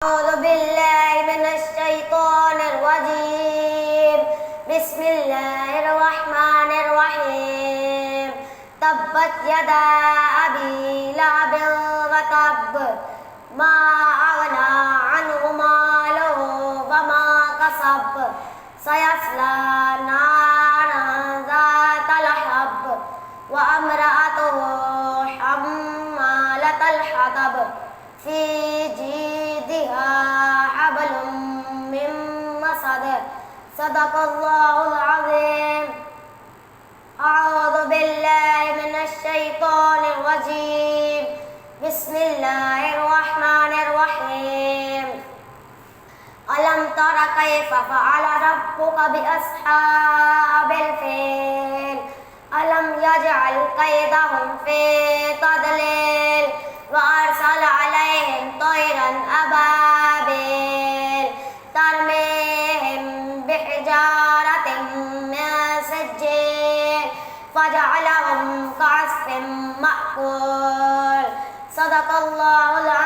أعوذ بالله من الشيطان الرجيم بسم الله الرحمن الرحيم تبت يدا أبي لهب وتب ما أغنى عنه ماله وما كسب سيصلى نارا ذات لهب وامرأته حمالة الحطب في جيدها حبل من مسد صدق الله العظيم. أعوذ بالله من الشيطان الرجيم بسم الله الرحمن الرحيم ألم تر كيف فعل ربك بأصحاب الفيل ألم يجعل كيدهم في تضليل وأرسل عليهم طيرا أبابيل ترميهم بحجارة من سجيل فجعلهم كعصف مأكول صدق الله العظيم.